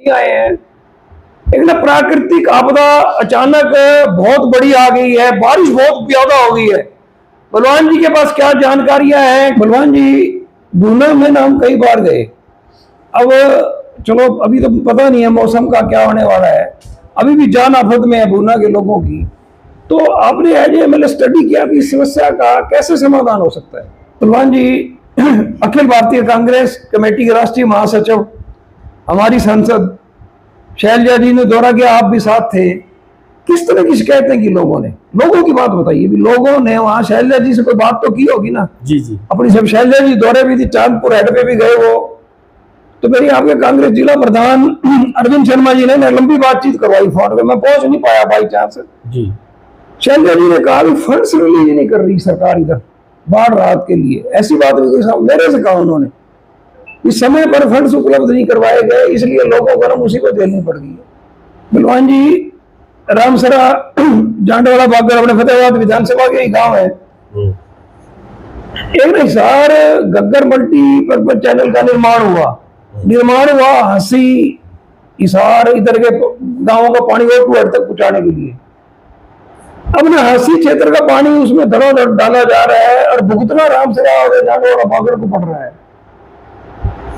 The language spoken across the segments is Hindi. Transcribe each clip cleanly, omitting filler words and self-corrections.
आए हैं। एक ना प्राकृतिक आपदा अचानक बहुत बड़ी आ गई है, बारिश बहुत ज्यादा हो गई है। बलवान जी के पास क्या जानकारियां हैं? बलवान जी, गुना में ना हम कई बार गए। अब चलो अभी तो पता नहीं है मौसम का क्या होने वाला है, अभी भी जान आफत में है भूना के लोगों की। तो आपने एज एमएलए स्टडी किया कि इस समस्या का कैसे समाधान हो सकता है? बलवान जी, अखिल भारतीय कांग्रेस कमेटी के राष्ट्रीय महासचिव हमारी सांसद शैलजा जी ने दौरा किया, आप भी साथ थे। किस तरह की शिकायतें की लोगों ने? लोगों की बात बताइए भी। लोगों ने वहां शैलजा जी से कोई बात तो की होगी ना? जी जी, अपनी सब शैलजा जी दौरे भी थी, चांदपुर हेड पे भी गए वो। तो मेरी आपके कांग्रेस जिला प्रधान अरविंद शर्मा जी ने लंबी बातचीत करवाई फोन पे, मैं पहुंच नहीं पाया बाई चांस जी। शैलजा जी ने कहा कि फंड्स रिलीज नहीं कर रही सरकार इधर बाढ़ राहत के लिए। ऐसी बात मेरे से कहा उन्होंने, इस समय पर फंड्स उपलब्ध नहीं करवाए गए, इसलिए लोगों को मुसीबत झेलनी पड़ गई है। बलवान जी, रामसरा जांडवाड़ा बागर अपने फतेहाबाद विधानसभा के ही गांव है। एक ना हिसार गग्गर मल्टीपर्पज चैनल का निर्माण हुआ हंसी हिसार इधर के गांवों का पानी और टूअर तक पहुंचाने के लिए। अब ना हंसी क्षेत्र का पानी उसमें धड़ोधड़ डाला जा रहा है और भुगतना रामसरा और जांडवाड़ा बागर को पड़ रहा है।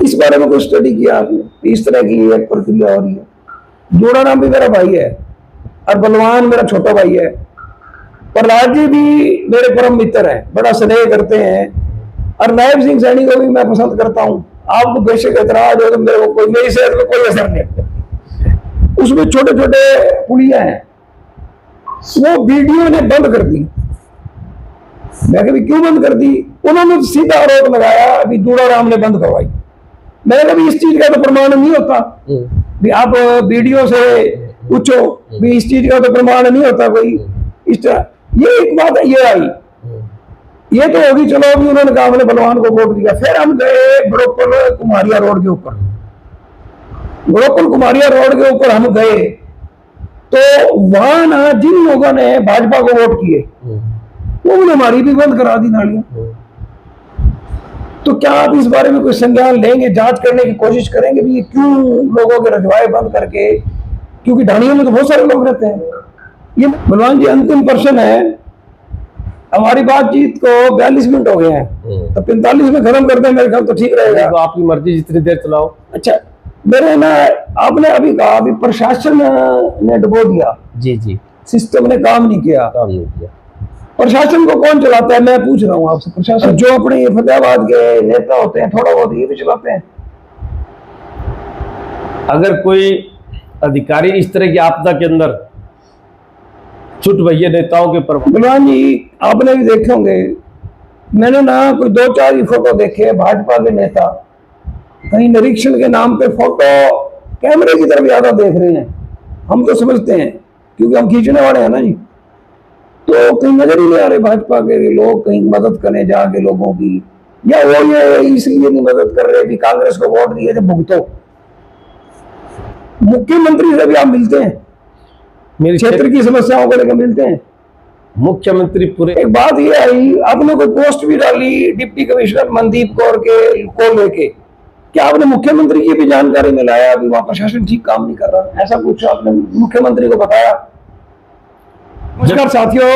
इस बारे में कोई स्टडी किया आपने? इस तरह की एक प्रक्रिया हो रही है। जोड़ा नाम भी मेरा भाई है और बलवान मेरा छोटा भाई है। प्रहलाद जी भी मेरे परम मित्र हैं, बड़ा स्नेह करते हैं। और नायब सिंह सैनी को भी मैं पसंद करता हूँ। आपको बेशक एतराज हो तो मेरे को कोई, मेरी सेहत में कोई असर नहीं। उसमें छोटे छोटे पुलियां हैं, वो वीडियो ने बंद कर दी। मैं कभी क्यों बंद कर दी? उन्होंने सीधा आरोप लगाया अभी दूड़ा राम ने बंद करवाई। मैंने कभी इस चीज का तो प्रमाण नहीं होता भी आप वीडियो से पूछो भी, इस चीज का तो प्रमाण नहीं होता कोई इस तरह। ये एक बात है, ये आई, ये तो होगी। चलो अभी उन्होंने कहा हमने बलवान को वोट दिया। फिर हम गए बड़ोपल कुमारिया रोड के ऊपर, बड़ोपल कुमारिया रोड के ऊपर हम गए तो वहां ना जिन लोगों ने भाजपा को वोट किए वो हमारी भी बंद करा दी नालियां। तो क्या आप इस बारे में कोई संज्ञान लेंगे, जांच करने की कोशिश करेंगे भी ये क्यों लोगों के रजवाए बंद करके? क्योंकि ढाणियों में तो बहुत सारे लोग रहते हैं। ये बलवान जी अंतिम प्रश्न है। हमारी बातचीत को 42 मिनट हो गए हैं, तो 45 में खत्म करते हैं मेरे ख्याल तो ठीक रहेगा। तो आपकी मर्जी, जितनी देर चलाओ। अच्छा, मेरे ना आपने अभी कहा अभी प्रशासन ने डुबो दिया। जी जी, सिस्टम ने काम नहीं किया। प्रशासन को कौन चलाता है? मैं पूछ रहा हूँ आपसे। प्रशासन जो अपने फतेहाबाद के नेता होते हैं, थोड़ा बहुत ये भी चलाते हैं। अगर कोई अधिकारी इस तरह की आपदा के अंदर छुट भैया नेताओं के पर। बलवान जी, आपने भी देखे होंगे, मैंने ना कोई 2-4 ही फोटो देखे भाजपा के नेता कहीं निरीक्षण के नाम पे फोटो कैमरे की तरफ ज्यादा देख रहे हैं। हम तो समझते हैं क्योंकि हम खींचने वाले हैं ना जी, तो कहीं नजर ही नहीं आ रहे भाजपा के लोग कहीं मदद करने जाके लोगों की, या वो ये इसलिए नहीं मदद कर रहे कि कांग्रेस को वोट दिए थे भुगतो। मुख्यमंत्री से भी आप मिलते हैं, मेरे क्षेत्र की समस्याओं को लेकर मिलते हैं। मुख्यमंत्री पूरे। एक बात ये आई, आपने कोई पोस्ट भी डाली डिप्टी कमिश्नर मनदीप कौर के को लेके, क्या आपने मुख्यमंत्री की भी जानकारी में लाया अभी वहां प्रशासन ठीक काम नहीं कर रहा? ऐसा कुछ आपने मुख्यमंत्री को बताया? नमस्कार साथियों,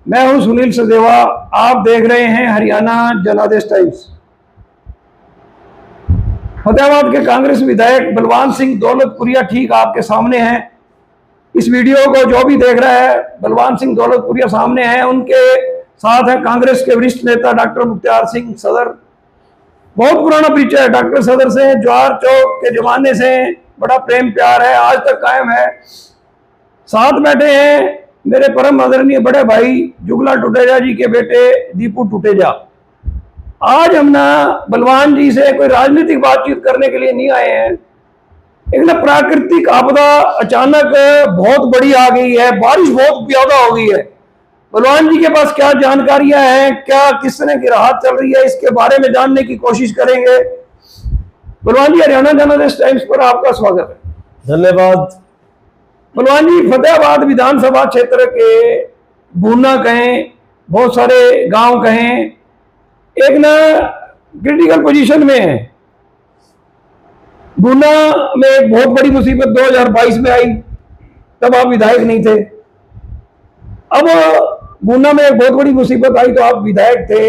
मैं हूं सुनील सचदेवा, आप देख रहे हैं हरियाणा जनादेश टाइम्स। फतेहाबाद के कांग्रेस विधायक बलवान सिंह दौलतपुरिया ठीक आपके सामने हैं। इस वीडियो को जो भी देख रहा है, बलवान सिंह दौलतपुरिया सामने हैं। उनके साथ है कांग्रेस के वरिष्ठ नेता डॉक्टर मुख्तार सिंह सदर। बहुत पुराना परिचय है डॉक्टर सदर से, ज्वार चौक के जमाने से बड़ा प्रेम प्यार है, आज तक कायम है। साथ बैठे हैं मेरे परम आदरणीय बड़े भाई जुगला टुटेजा जी के बेटे दीपू टुटेजा। आज हम ना बलवान जी से कोई राजनीतिक बातचीत करने के लिए नहीं आए हैं। एक ना प्राकृतिक आपदा अचानक बहुत बड़ी आ गई है, बारिश बहुत ज्यादा हो गई है। बलवान जी के पास क्या जानकारियां हैं, क्या किस तरह की राहत चल रही है, इसके बारे में जानने की कोशिश करेंगे। बलवान जी, हरियाणा जनादेश टाइम्स पर आपका स्वागत है। धन्यवाद। बलवान जी, फतेहाबाद विधानसभा क्षेत्र के बूना कहें, बहुत सारे गांव कहें, एक ना क्रिटिकल पोजीशन में है। गुना में एक बहुत बड़ी मुसीबत 2022 में आई, तब आप विधायक नहीं थे। अब गुना में एक बहुत बड़ी मुसीबत आई तो आप विधायक थे,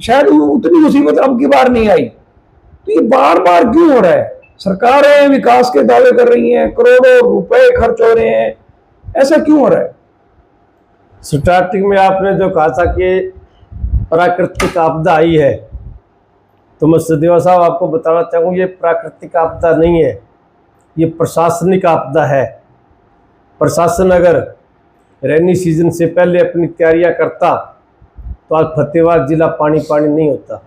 शायद उतनी मुसीबत अब की बार नहीं आई। तो ये बार बार क्यों हो रहा है? सरकारें विकास के दावे कर रही हैं, करोड़ों रुपए खर्च हो रहे हैं, ऐसा क्यों हो रहा है? स्टार्टिंग में आपने जो कहा था कि प्राकृतिक आपदा आई है, तो मैं सदेवा साहब आपको बताना चाहूँ ये प्राकृतिक आपदा नहीं है, ये प्रशासनिक आपदा है। प्रशासन अगर रेनी सीजन से पहले अपनी तैयारियां करता तो आज फतेहाबाद जिला पानी पानी नहीं होता।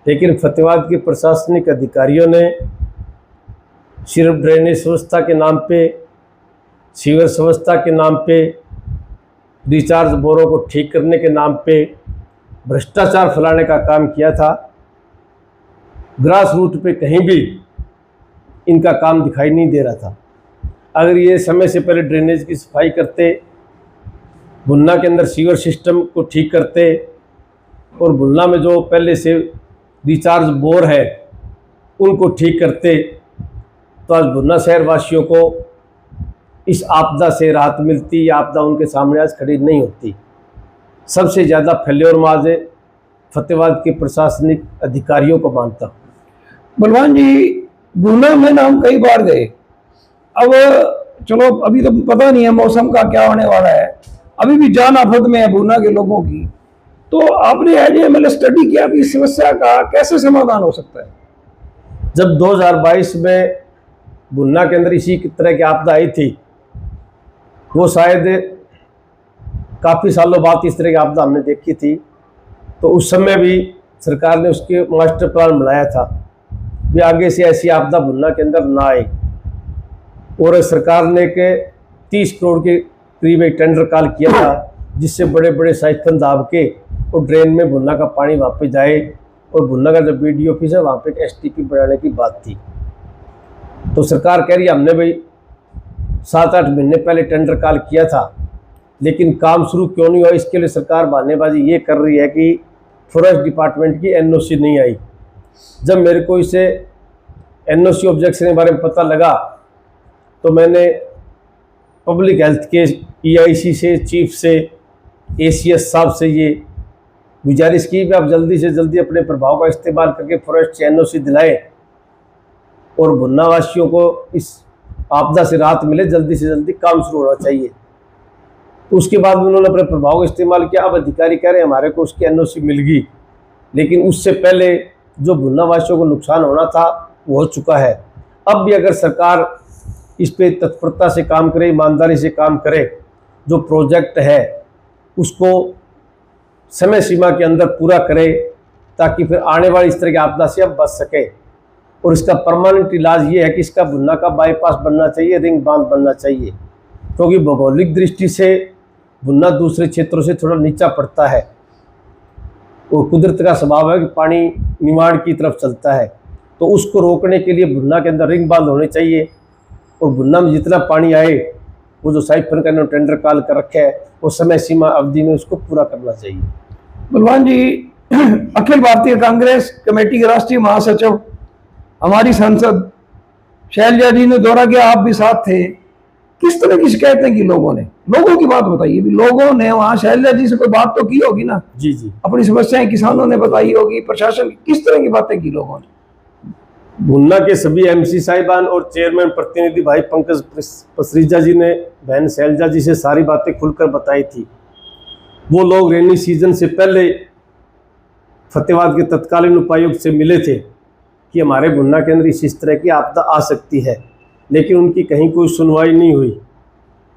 लेकिन फतेहाबाद के प्रशासनिक अधिकारियों ने सिर्फ ड्रेनेज व्यवस्था के नाम पे, सीवर व्यवस्था के नाम पे, रिचार्ज बोरों को ठीक करने के नाम पे भ्रष्टाचार फैलाने का काम किया था। ग्रास रूट पे कहीं भी इनका काम दिखाई नहीं दे रहा था। अगर ये समय से पहले ड्रेनेज की सफाई करते, बुन्ना के अंदर सीवर सिस्टम को ठीक करते और बुन्ना में जो पहले से रिचार्ज बोर है उनको ठीक करते, तो आज बुन्ना शहर वासियों को इस आपदा से राहत मिलती, या आपदा उनके सामने आज खड़ी नहीं होती। सबसे ज़्यादा फेल्योर माज फतेहाबाद के प्रशासनिक अधिकारियों को मानता हूँ। बलवान जी, गुना में ना हम कई बार गए। अब चलो अभी तो पता नहीं है मौसम का क्या होने वाला है, अभी भी जान आफत में है गुना के लोगों की। तो आपने एज एमएलए स्टडी किया कि इस समस्या का कैसे समाधान हो सकता है? जब 2022 में बुन्ना के अंदर इसी तरह की आपदा आई थी, वो शायद काफ़ी सालों बाद इस तरह की आपदा हमने देखी थी, तो उस समय भी सरकार ने उसके मास्टर प्लान बनाया था भी आगे से ऐसी आपदा बुन्ना के अंदर ना आए। और सरकार ने के 30 करोड़ के करीब एक टेंडर कॉल किया था, जिससे बड़े बड़े साइफन दाब के और ड्रेन में बुन्ना का पानी वहाँ पे जाए। और बुन्ना का जो BD ऑफिस है वहाँ पे एक STP बनाने की बात थी। तो सरकार कह रही है हमने भाई 7-8 महीने पहले टेंडर कॉल किया था, लेकिन काम शुरू क्यों नहीं हुआ? इसके लिए सरकार बहानेबाजी ये कर रही है कि फॉरेस्ट डिपार्टमेंट की NOC नहीं आई। जब मेरे को इसे NOC ऑब्जेक्शन के बारे में पता लगा तो मैंने पब्लिक हेल्थ के EIC से, चीफ से, ACS साहब से ये गुजारिश की कि आप जल्दी से जल्दी अपने प्रभाव का इस्तेमाल करके फॉरेस्ट से NOC दिलाएं और बुन्ना वासियों को इस आपदा से राहत मिले, जल्दी से जल्दी काम शुरू होना चाहिए। तो उसके बाद उन्होंने अपने प्रभाव का इस्तेमाल किया। अब अधिकारी कह रहे हैं हमारे को उसकी NOC मिल गई, लेकिन उससे पहले जो बुन्ना वासियों को नुकसान होना था वो हो चुका है। अब भी अगर सरकार इस पे तत्परता से काम करे, ईमानदारी से काम करे, जो प्रोजेक्ट है उसको समय सीमा के अंदर पूरा करे, ताकि फिर आने वाली इस तरह की आपदा से हम बच सके। और इसका परमानेंट इलाज ये है कि इसका बुन्ना का बाईपास बनना चाहिए, रिंग बांध बनना चाहिए, क्योंकि भौगोलिक दृष्टि से बुन्ना दूसरे क्षेत्रों से थोड़ा नीचा पड़ता है और कुदरत का स्वभाव है कि पानी निमाड़ की तरफ चलता है। तो उसको रोकने के लिए बुन्ना के अंदर रिंग बांध होने चाहिए और बुन्ना में जितना पानी आए वो जो साइफन का टेंडर कॉल कर रखे है वो समय सीमा अवधि में उसको पूरा करना चाहिए। बलवान जी, अखिल भारतीय कांग्रेस कमेटी के राष्ट्रीय महासचिव हमारी सांसद शैलजा जी ने दौरा किया, आप भी साथ थे। किस तरह की शिकायतें की लोगों ने? लोगों की बात बताइए भी। लोगों ने वहाँ शैलजा जी से कोई बात तो की होगी ना? जी जी। अपनी समस्याएं किसानों ने बताई होगी, प्रशासन किस तरह की बातें की लोगों ने? बुन्ना के सभी MC साहिबान और चेयरमैन प्रतिनिधि भाई पंकज पसरीजा जी ने बहन शैलजा जी से सारी बातें खुलकर बताई थी। वो लोग रेनी सीजन से पहले फतेहाबाद के तत्कालीन उपायुक्त से मिले थे कि हमारे बुन्ना के अंदर इस तरह की आपदा आ सकती है, लेकिन उनकी कहीं कोई सुनवाई नहीं हुई।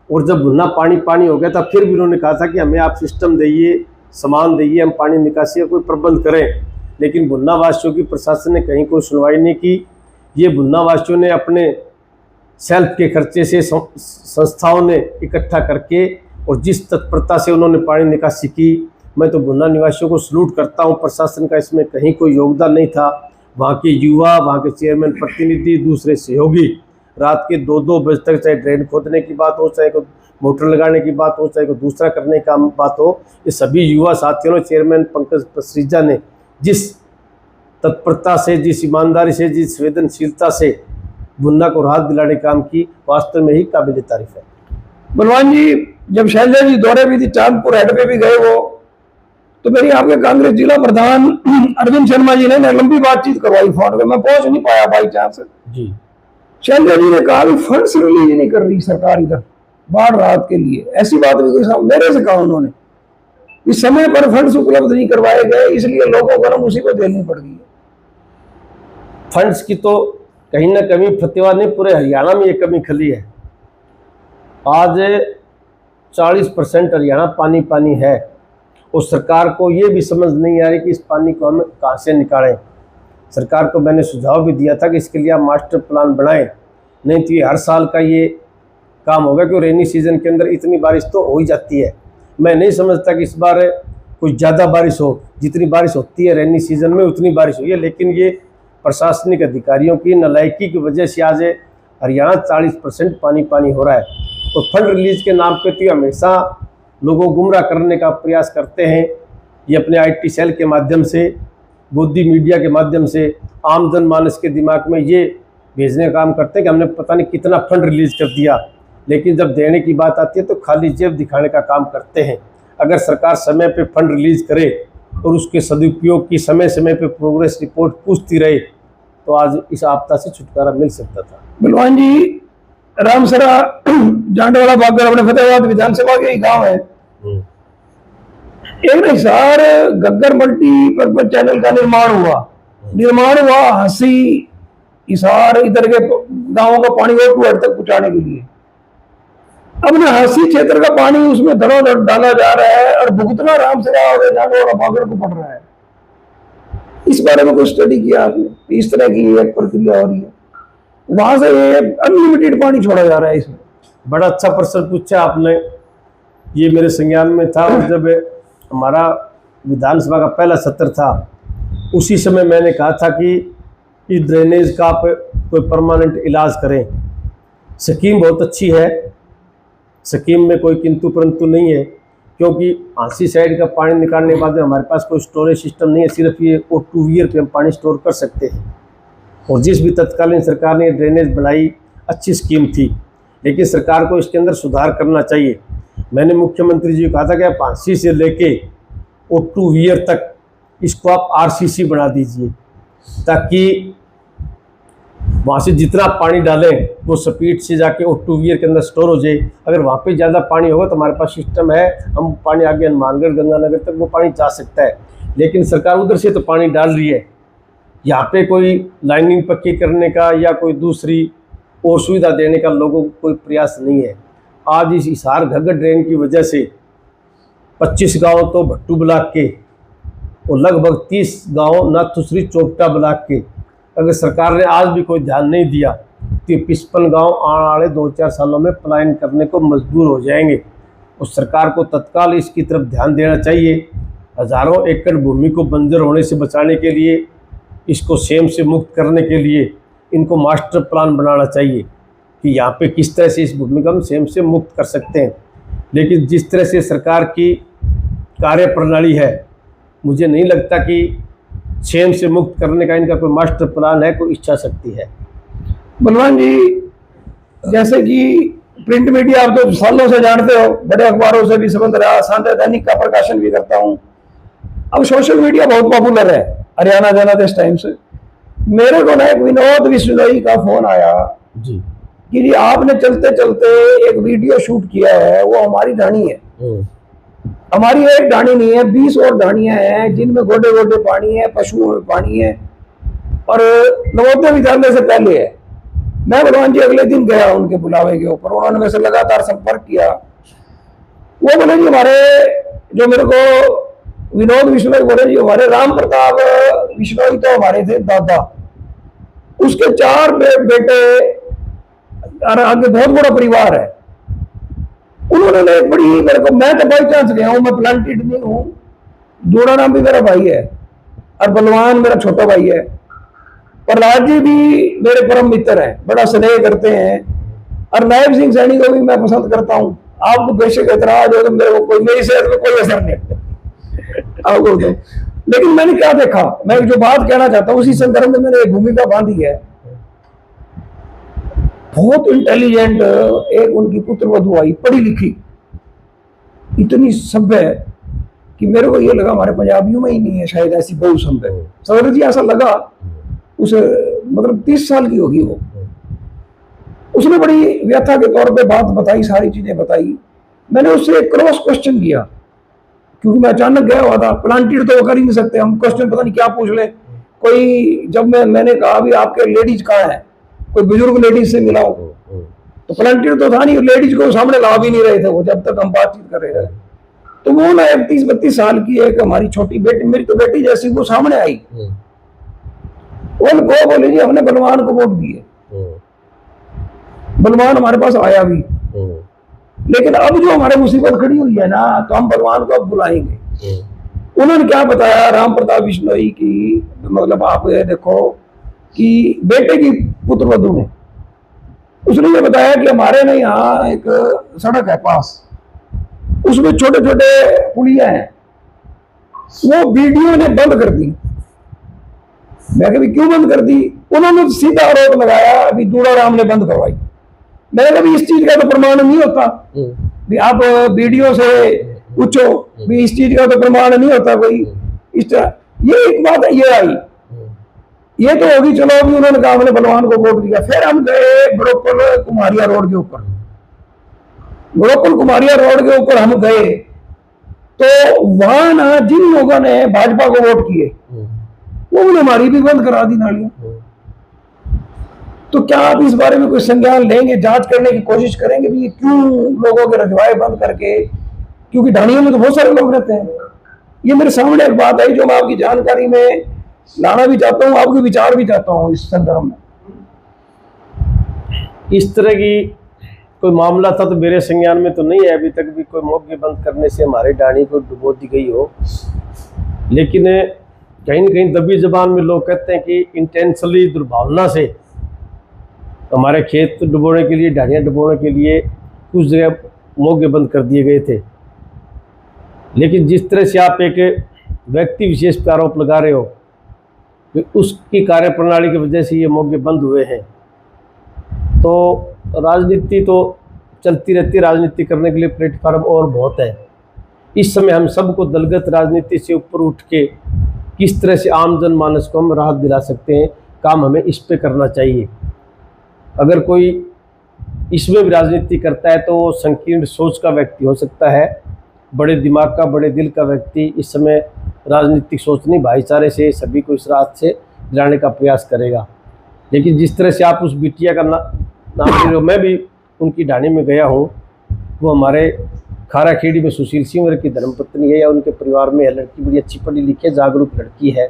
और जब बुन्ना पानी पानी हो गया था फिर भी उन्होंने कहा था कि हमें आप सिस्टम दइए, सामान दइए, हम पानी निकासी का कोई प्रबंध करें। लेकिन बुन्ना वासियों की प्रशासन ने कहीं कोई सुनवाई नहीं की। ये बुन्ना वासियों ने अपने सेल्फ के खर्चे से संस्थाओं ने इकट्ठा करके और जिस तत्परता से उन्होंने पानी निकासी की, मैं तो बुन्ना निवासियों को सलूट करता हूँ। प्रशासन का इसमें कहीं कोई योगदान नहीं था। वहाँ के युवा, वहाँ के चेयरमैन प्रतिनिधि, दूसरे सहयोगी रात के 2-2 बजे तक, चाहे ड्रेन खोदने की बात हो, चाहे कोई मोटर लगाने की बात हो, चाहे कोई दूसरा करने का बात हो, ये सभी युवा साथियों ने, चेयरमैन पंकज पसरीजा ने जिस तत्परता से, जिस ईमानदारी से, जिस संवेदनशीलता से बुन्ना को राहत दिलाने काम की, वास्तव में ही काबिल तारीफ है। बलवान जी, जब शैलजा जी दौरे भी थी, चांदपुर हेड पे भी गए वो, तो मेरी आपके कांग्रेस जिला प्रधान अरविंद शर्मा जी ने लंबी बातचीत करवाई फोन पे, मैं पहुंच नहीं पाया बाई चांस जी। शैलजा जी ने कहा कि फंड्स रिलीज नहीं कर रही सरकार इधर बाढ़ राहत के लिए, ऐसी बात भी कोई मेरे से कहा उन्होंने, इस समय पर फंड्स उपलब्ध नहीं करवाए गए, इसलिए लोगों को मुसीबत झेलनी पड़ गई है। फंड्स की तो कहीं ना कहीं फतेहा नहीं, पूरे हरियाणा में ये कमी खली है। आज 40% हरियाणा पानी पानी है और सरकार को ये भी समझ नहीं आ रही कि इस पानी को हम कहाँ से निकालें। सरकार को मैंने सुझाव भी दिया था कि इसके लिए आप मास्टर प्लान बनाएं, नहीं तो ये हर साल का ये काम होगा कि रेनी सीजन के अंदर इतनी बारिश तो हो ही जाती है। मैं नहीं समझता कि इस बार कुछ ज़्यादा बारिश हो, जितनी बारिश होती है रेनी सीजन में उतनी बारिश हुई है, लेकिन ये प्रशासनिक अधिकारियों की नालायकी की वजह से आज हरियाणा 40% पानी पानी हो रहा है। तो फंड रिलीज के नाम पे तो हमेशा लोगों को गुमराह करने का प्रयास करते हैं। ये अपने IT सेल के माध्यम से, गोदी मीडिया के माध्यम से आम जनमानस के दिमाग में ये भेजने का काम करते हैं कि हमने पता नहीं कितना फंड रिलीज कर दिया, लेकिन जब देने की बात आती है तो खाली जेब दिखाने का काम करते हैं। अगर सरकार समय पे फंड रिलीज करे और उसके सदुपयोग की समय समय पे प्रोग्रेस रिपोर्ट पूछती रहे तो आज इस आपदा से छुटकारा मिल सकता था। बलवान जी, रामसरा जांडवाड़ा बागर अपने फतेहाबाद विधानसभा के ही गांव है। एक हिसार गग्गर मल्टीपर्पज चैनल का निर्माण हुआ हंसी हिसार इधर के गांवों का पानी और तक पहुंचाने के लिए। अब ना हंसी क्षेत्र का पानी उसमें धड़ोधड़ डाला जा रहा है और भुगतना रामसरा और जांडवाड़ा बागर को पड़ रहा है। इस बारे में कोई स्टडी किया आपने? इस तरह की एक प्रक्रिया हो रही है, वहां से अनलिमिटेड पानी छोड़ा जा रहा है इसमें। बड़ा अच्छा प्रश्न पूछा आपने। ये मेरे संज्ञान में था और जब हमारा विधानसभा का पहला सत्र था उसी समय मैंने कहा था कि इस ड्रेनेज का आप कोई परमानेंट इलाज करें। स्कीम बहुत अच्छी है, स्कीम में कोई किंतु परंतु नहीं है, क्योंकि आंसी साइड का पानी निकालने के बाद हमारे पास कोई स्टोरेज सिस्टम नहीं है, सिर्फ ये O2 पे हम पानी स्टोर कर सकते हैं। और जिस भी तत्कालीन सरकार ने ड्रेनेज बनाई, अच्छी स्कीम थी, लेकिन सरकार को इसके अंदर सुधार करना चाहिए। मैंने मुख्यमंत्री जी को कहा था कि आप आंसी से लेके O2 तक इसको आप RCC बना दीजिए, ताकि वहाँ से जितना पानी डालें वो स्पीड से जाके O2 के अंदर स्टोर हो जाए। अगर वहाँ पे ज़्यादा पानी होगा तो हमारे पास सिस्टम है, हम पानी आगे हनुमानगढ़ गंगानगर तक वो पानी जा सकता है। लेकिन सरकार उधर से तो पानी डाल रही है, यहाँ पे कोई लाइनिंग पक्की करने का या कोई दूसरी और सुविधा देने का लोगों को कोई प्रयास नहीं है। आज इस हिसार घग्गर ड्रेन की वजह से 25 गाँव तो भट्टू ब्लॉक के और लगभग 30 गाँव नाथुसरी चोपटा ब्लॉक के, अगर सरकार ने आज भी कोई ध्यान नहीं दिया तो 55 गाँव आने वाले 2-4 सालों में पलायन करने को मजबूर हो जाएंगे। और सरकार को तत्काल इसकी तरफ ध्यान देना चाहिए। हज़ारों एकड़ भूमि को बंजर होने से बचाने के लिए, इसको सेम से मुक्त करने के लिए इनको मास्टर प्लान बनाना चाहिए कि यहाँ पे किस तरह से इस भूमि को हम सेम से मुक्त कर सकते हैं। लेकिन जिस तरह से सरकार की कार्य प्रणाली है, मुझे नहीं लगता कि सेम से मुक्त करने का इनका कोई मास्टर प्लान है, कोई इच्छा शक्ति है। बलवान जी, जैसे कि प्रिंट मीडिया आप तो सालों से जानते हो, बड़े अखबारों से भी संबंध रहा, सांध्य दैनिक का प्रकाशन भी करता हूँ। अब सोशल मीडिया बहुत पॉपुलर है हरियाणा जनादेश टाइम से। मेरे को ना एक विनोद विश्नोई का फोन आया जी कि जी आपने चलते चलते एक वीडियो शूट किया है, वो हमारी ढाणी है। हमारी एक ढाणी नहीं है, 20 और ढाणियां हैं जिनमें गोडे गोडे पानी है, पशुओं में पानी है और नवोदय विद्यालय से पहले है। मैं भगवान जी अगले दिन गया उनके बुलावे के ऊपर, उन्होंने मेरे से लगातार संपर्क किया। वो बोले जी हमारे, जो मेरे को विनोद विश्नोई बोले जी हमारे राम प्रताप विश्नोई तो हमारे थे दादा, उसके 4 बेटे और आगे बहुत बड़ा परिवार है। उन्होंने एक बड़ी मेरे को, मैं तो बाई चांस गया हूँ, मैं प्लांटेड नहीं हूँ, जोड़ा नाम भी मेरा भाई है और बलवान मेरा छोटा भाई है, प्रहलाद जी भी मेरे परम मित्र हैं, बड़ा स्नेह करते हैं और नायब सिंह सैनी को भी मैं पसंद करता हूँ। आपको बेशक एतराज हो तो मेरे को कोई, मेरी सेहत में कोई असर नहीं आपको तो। लेकिन मैंने क्या देखा, मैं जो बात कहना चाहता हूँ उसी संदर्भ में मैंने एक भूमिका बांधी है। बहुत इंटेलिजेंट एक उनकी पुत्र वधू आई, पढ़ी लिखी, इतनी सभ्य कि मेरे को ये लगा हमारे पंजाबियों में ही नहीं है शायद ऐसी बहू सभ्य। सर जी ऐसा लगा, उसे मतलब 30 साल की होगी वो। उसने बड़ी व्यथा के तौर पे बात बताई, सारी चीजें बताई। मैंने उससे एक क्रॉस क्वेश्चन किया, क्योंकि मैं अचानक गया हुआ था, प्लांटेड तो वो कर ही नहीं सकते हम, क्वेश्चन पता नहीं क्या पूछ ले कोई। जब मैंने कहा भी आपके लेडीज कहाँ है, कोई बुजुर्ग लेडीज से मिलाओ, तो प्लांटेड तो था नहीं, लेडीज को सामने ला भी नहीं रहे थे वो जब तक हम बातचीत कर रहे थे। तो वो ना 30-32 साल की एक हमारी छोटी बेटी, मेरी तो बेटी जैसी, वो सामने आई, वो बोले जी हमने बलवान को वोट दिए, बलवान हमारे पास आया भी, लेकिन अब जो हमारे मुसीबत खड़ी हुई है ना, तो हम बलवान को अब बुलाएंगे। उन्होंने क्या बताया, राम प्रताप बिश्नोई की, मतलब आप ये देखो कि बेटे की पुत्र वधू ने, उसने ये बताया कि हमारे ना यहाँ एक सड़क है पास, उसमें छोटे छोटे पुलिया हैं, वो वीडियो ने बंद कर दी। मैं कभी क्यों बंद कर दी? उन्होंने सीधा आरोप लगाया अभी दूड़ा राम ने बंद करवाई। मैंने कभी इस चीज का तो प्रमाण नहीं होता भी आप वीडियो से पूछो भी, इस चीज का तो प्रमाण नहीं होता कोई इस तरह। ये एक बात है, ये आई, ये तो होगी, चलो अभी उन्होंने कहा हमने बलवान को वोट दिया। फिर हम गए बड़ोपल कुमारिया रोड के ऊपर, बड़ोपल कुमारिया रोड के ऊपर हम गए, तो वहां ना जिन लोगों ने भाजपा को वोट किए वो हमारी भी बंद करा दी नालियां। तो क्या आप इस बारे में कोई संज्ञान लेंगे, जांच करने की कोशिश करेंगे भी ये क्यों लोगों के रजवाए बंद करके, क्योंकि ढाणियों में तो बहुत सारे लोग रहते हैं। ये मेरे सामने एक बात आई जो मैं आपकी जानकारी में लाना भी चाहता हूँ, आपके विचार भी चाहता हूँ इस संदर्भ में। इस तरह की कोई मामला था तो मेरे संज्ञान में तो नहीं है अभी तक भी कोई मोगे बंद करने से हमारे डाणी को डुबो दी गई हो। लेकिन कहीं न कहीं दबी जबान में लोग कहते हैं कि इंटेंशनली, दुर्भावना से हमारे खेत डुबोने के लिए, डाणियाँ डुबोने के लिए कुछ जगह मोगे बंद कर दिए गए थे। लेकिन जिस तरह से आप एक व्यक्ति विशेष पर आरोप लगा रहे हो कि उसकी कार्यप्रणाली की वजह से ये मोगे बंद हुए हैं, तो राजनीति तो चलती रहती है, राजनीति करने के लिए प्लेटफॉर्म और बहुत है। इस समय हम सबको दलगत राजनीति से ऊपर उठ के किस तरह से आम जनमानस को हम राहत दिला सकते हैं, काम हमें इस पे करना चाहिए। अगर कोई इसमें भी राजनीति करता है तो वो संकीर्ण सोच का व्यक्ति हो सकता है, बड़े दिमाग का, बड़े दिल का व्यक्ति इस समय राजनीतिक सोच नहीं, भाईचारे से सभी को इस रात से दिलाने का प्रयास करेगा। लेकिन जिस तरह से आप उस बिटिया का नाम ले रहे हो, मैं भी उनकी ढाणी में गया हूँ, वो हमारे खारा खेड़ी में सुशील सिंह की धर्मपत्नी है या उनके परिवार में है, लड़की बड़ी अच्छी पढ़ी लिखी है, जागरूक लड़की है।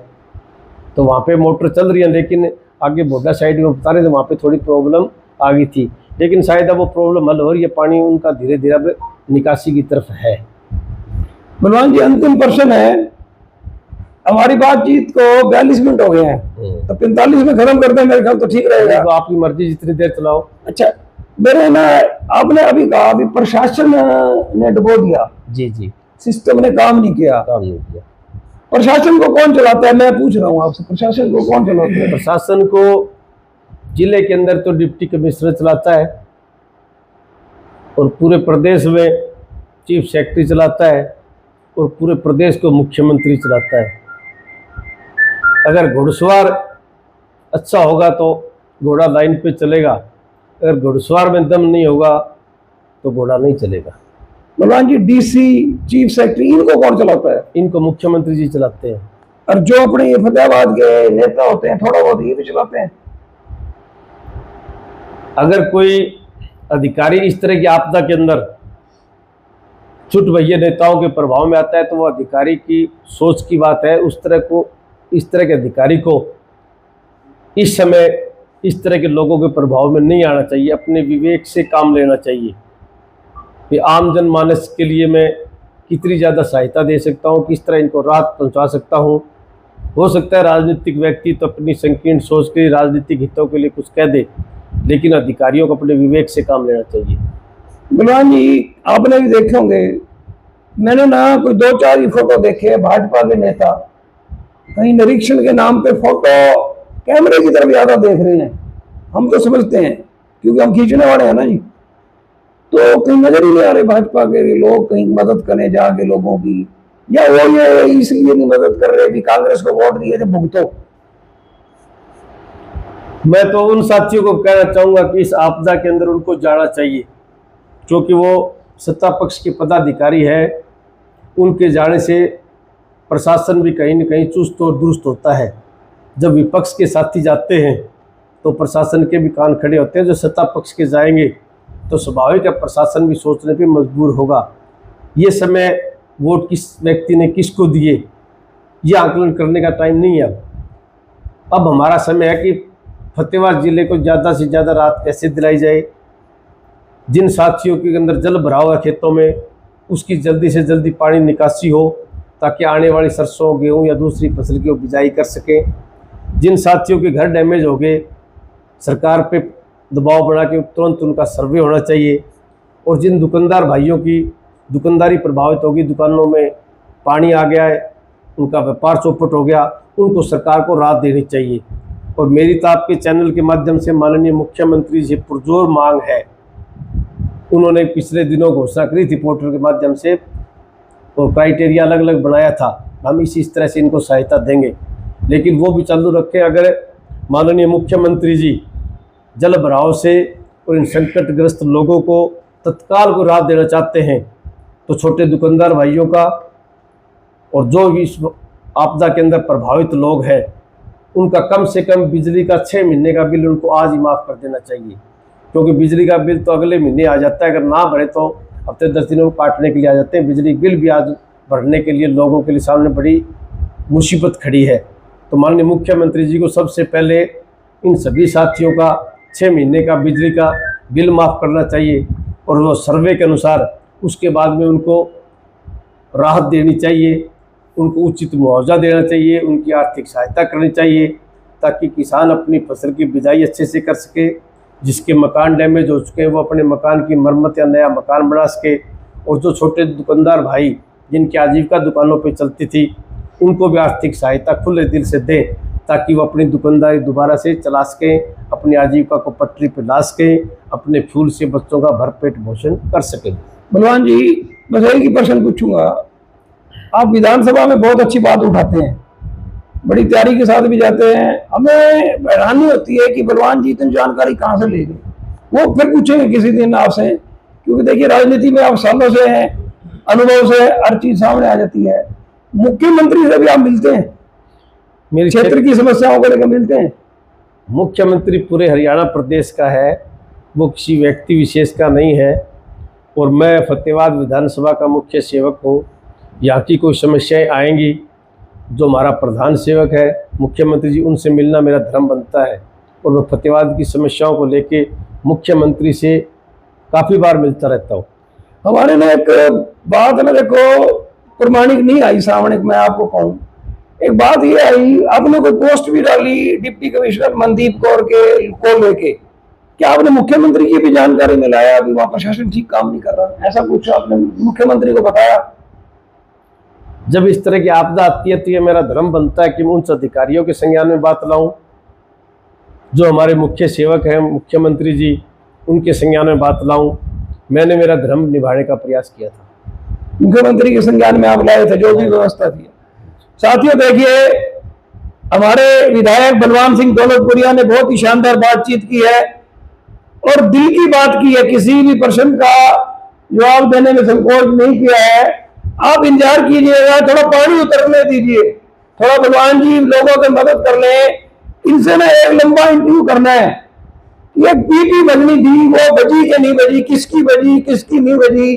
तो वहाँ पे मोटर चल रही है, लेकिन आगे बोडा साइड में बता रहे थे वहाँ पे थोड़ी प्रॉब्लम आ गई थी, लेकिन शायद अब वो प्रॉब्लम हल हो रही है, पानी उनका धीरे धीरे अब निकासी की तरफ है। बलवान जी अंतिम प्रश्न है, हमारी बातचीत को 42 मिनट हो गए हैं, तो 45 में खत्म करते हैं, मेरे ख्याल तो ठीक रहेगा। तो आपकी मर्जी, जितनी देर चलाओ। अच्छा, मेरे ना आपने अभी कहा अभी प्रशासन ने डुबो दिया, जी जी, सिस्टम ने काम नहीं किया। प्रशासन को कौन चलाता है, मैं पूछ रहा हूँ आपसे, प्रशासन को कौन चलाता है? प्रशासन को जिले के अंदर तो डिप्टी कमिश्नर चलाता है और पूरे प्रदेश में चीफ सेक्रेटरी चलाता है और पूरे प्रदेश को मुख्यमंत्री चलाता है। अगर घुड़सवार अच्छा होगा तो घोड़ा लाइन पे चलेगा, अगर घुड़सवार में दम नहीं होगा तो घोड़ा नहीं चलेगा। बलवान जी डीसी, चीफ सेक्रेटरी, इनको कौन चलाता है? इनको मुख्यमंत्री जी चलाते हैं। और जो अपने ये फतेहाबाद के नेता होते हैं थोड़ा बहुत ये भी चलाते हैं। अगर कोई अधिकारी इस तरह की आपदा के अंदर छुट भैया नेताओं के प्रभाव में आता है तो वो अधिकारी की सोच की बात है। इस तरह के अधिकारी को इस समय इस तरह के लोगों के प्रभाव में नहीं आना चाहिए, अपने विवेक से काम लेना चाहिए कि आम जनमानस के लिए मैं कितनी ज़्यादा सहायता दे सकता हूँ, किस तरह इनको राहत पहुँचा सकता हूँ। हो सकता है राजनीतिक व्यक्ति तो अपनी संकीर्ण सोच के राजनीतिक हितों के लिए कुछ कह दे, लेकिन अधिकारियों को अपने विवेक से काम लेना चाहिए। बलवान जी आपने भी देखे होंगे, मैंने ना कोई 2-4 ही फोटो देखे, भाजपा के नेता कहीं निरीक्षण के नाम पे फोटो कैमरे की तरफ ज्यादा देख रहे हैं। हम तो समझते हैं क्योंकि हम खींचने वाले हैं ना जी। तो कहीं नजर ही नहीं आ रहे भाजपा के लोग कहीं मदद करने जाके लोगों की, या वो ये इसलिए नहीं मदद कर रहे कि कांग्रेस को वोट दिए थे भुगतो। मैं तो उन साथियों को कहना चाहूंगा कि इस आपदा के अंदर उनको जाना चाहिए, क्योंकि वो सत्ता पक्ष के पदाधिकारी है। उनके जाने से प्रशासन भी कहीं न कहीं चुस्त और दुरुस्त होता है। जब विपक्ष के साथी जाते हैं तो प्रशासन के भी कान खड़े होते हैं। जो सत्ता पक्ष के जाएंगे तो स्वाभाविक है प्रशासन भी सोचने पे मजबूर होगा। ये समय वोट किस व्यक्ति ने किसको दिए ये आकलन करने का टाइम नहीं है। अब हमारा समय है कि फतेहाबाद जिले को ज़्यादा से ज़्यादा राहत कैसे दिलाई जाए। जिन साथियों के अंदर जल भराव है खेतों में, उसकी जल्दी से जल्दी पानी निकासी हो ताकि आने वाली सरसों, गेहूं या दूसरी फसल की वो बिजाई कर सकें। जिन साथियों के घर डैमेज हो गए, सरकार पे दबाव बना के तुरंत उनका सर्वे होना चाहिए। और जिन दुकानदार भाइयों की दुकानदारी प्रभावित होगी, दुकानों में पानी आ गया है, उनका व्यापार चौपट हो गया, उनको सरकार को राहत देनी चाहिए। और मेरी तो आपके चैनल के माध्यम से माननीय मुख्यमंत्री से पुरजोर मांग है। उन्होंने पिछले दिनों घोषणा करी थी पोर्टल के माध्यम से, और क्राइटेरिया अलग अलग बनाया था, हम इस तरह से इनको सहायता देंगे। लेकिन वो भी चालू रखें। अगर माननीय मुख्यमंत्री जी जल भराव से और इन संकटग्रस्त लोगों को तत्काल को राहत देना चाहते हैं तो छोटे दुकानदार भाइयों का और जो भी इस आपदा के अंदर प्रभावित लोग हैं उनका कम से कम बिजली का 6 महीने का बिल उनको आज ही माफ़ कर देना चाहिए। क्योंकि बिजली का बिल तो अगले महीने आ जाता है, अगर ना भरे तो हफ्ते 10 दिनों में काटने के लिए आ जाते हैं। बिजली बिल भी आज भरने के लिए लोगों के लिए सामने बड़ी मुसीबत खड़ी है। तो माननीय मुख्यमंत्री जी को सबसे पहले इन सभी साथियों का 6 महीने का बिजली का बिल माफ़ करना चाहिए और वो सर्वे के अनुसार उसके बाद में उनको राहत देनी चाहिए, उनको उचित मुआवजा देना चाहिए, उनकी आर्थिक सहायता करनी चाहिए ताकि किसान अपनी फसल की बिजाई अच्छे से कर सके। जिसके मकान डैमेज हो चुके हैं वो अपने मकान की मरम्मत या नया मकान बना सके। और जो छोटे दुकानदार भाई जिनकी आजीविका दुकानों पर चलती थी उनको भी आर्थिक सहायता खुले दिल से दें ताकि वो अपनी दुकानदारी दोबारा से चला सकें, अपनी आजीविका को पटरी पर ला सकें, अपने फ्यूल से बच्चों का भरपेट भोजन कर सकें। बलवान जी, बस एक ही प्रश्न पूछूंगा। आप विधानसभा में बहुत अच्छी बात उठाते हैं, बड़ी तैयारी के साथ भी जाते हैं। हमें हैरानी होती है कि बलवान जी इतनी जानकारी कहाँ से ले गए। वो फिर पूछेंगे किसी दिन आपसे, क्योंकि देखिए राजनीति में आप सालों से हैं, अनुभव से हर चीज सामने आ जाती है। मुख्यमंत्री से भी आप मिलते हैं, मेरे क्षेत्र की समस्याओं को लेकर मिलते हैं। मुख्यमंत्री पूरे हरियाणा प्रदेश का है, वो किसी व्यक्ति विशेष का नहीं है। और मैं फतेहाबाद विधानसभा का मुख्य सेवक हूँ। यहाँ की कोई समस्याएं आएंगी, जो हमारा प्रधान सेवक है मुख्यमंत्री जी, उनसे मिलना मेरा धर्म बनता है। और मैं फतेहाबाद की समस्याओं को लेके मुख्यमंत्री से काफ़ी बार मिलता रहता हूँ। हमारे ना एक बात ना देखो प्रमाणिक नहीं आई सामने, मैं आपको कहूँ एक बात ये आई, आपने कोई पोस्ट भी डाली डिप्टी कमिश्नर मनदीप कौर के को लेके, क्या आपने मुख्यमंत्री की भी जानकारी में लाया अभी वहां प्रशासन ठीक काम नहीं कर रहा, ऐसा कुछ आपने मुख्यमंत्री को बताया? जब इस तरह की आपदा आती है तो ये मेरा धर्म बनता है कि मैं उन अधिकारियों के संज्ञान में बात लाऊं जो हमारे मुख्य सेवक हैं मुख्यमंत्री जी, उनके संज्ञान में बात लाऊं। मैंने मेरा धर्म निभाने का प्रयास किया था। मुख्यमंत्री के संज्ञान में आप लाए थे जो भी व्यवस्था थी। साथियों देखिए, हमारे विधायक बलवान सिंह दौलतपुरिया ने बहुत ही शानदार बातचीत की है और दिल की बात की है। किसी भी प्रश्न का जवाब देने में संकोच नहीं किया है। आप इंतजार कीजिएगा, थोड़ा पानी उतरने दीजिए, थोड़ा बलवान जी लोगों की मदद कर लें। इनसे ना एक लंबा इंटरव्यू करना है। ये पीटी बजनी थी, वो बजी कि नहीं बजी, किसकी बजी किसकी नहीं बजी,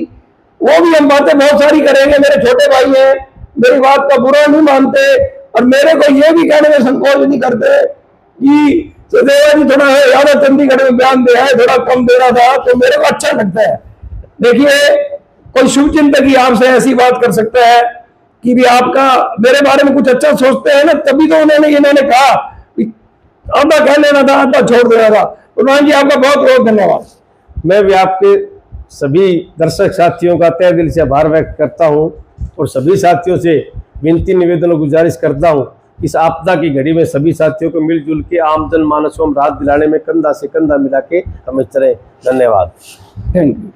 वो भी हम बातें बहुत सारी करेंगे। मेरे छोटे भाई हैं, मेरी बात का बुरा नहीं मानते और मेरे को ये भी कहने में संकोच नहीं करते कि सदैवा जी थोड़ा ज्यादा चंडीगढ़ में बयान दिया है, थोड़ा कम दे रहा था, तो मेरे को अच्छा लगता है। देखिए, कोई शुभचिंतक ही आपसे ऐसी बात कर सकता है कि भी आपका मेरे बारे में कुछ अच्छा सोचते हैं ना, तभी तो इन्होंने कहा आधा कह लेना था, आधा छोड़ देना था। उन्होंने जी आपका बहुत बहुत धन्यवाद। मैं भी आपके सभी दर्शक साथियों का तहे दिल से आभार व्यक्त करता हूं और सभी साथियों से विनती निवेदन और गुजारिश करता हूं इस आपदा की घड़ी में सभी साथियों को मिलजुल के आम जन मानस को हम राहत दिलाने में कंधा से कंधा मिला के हम इस तरह। धन्यवाद। Thank you.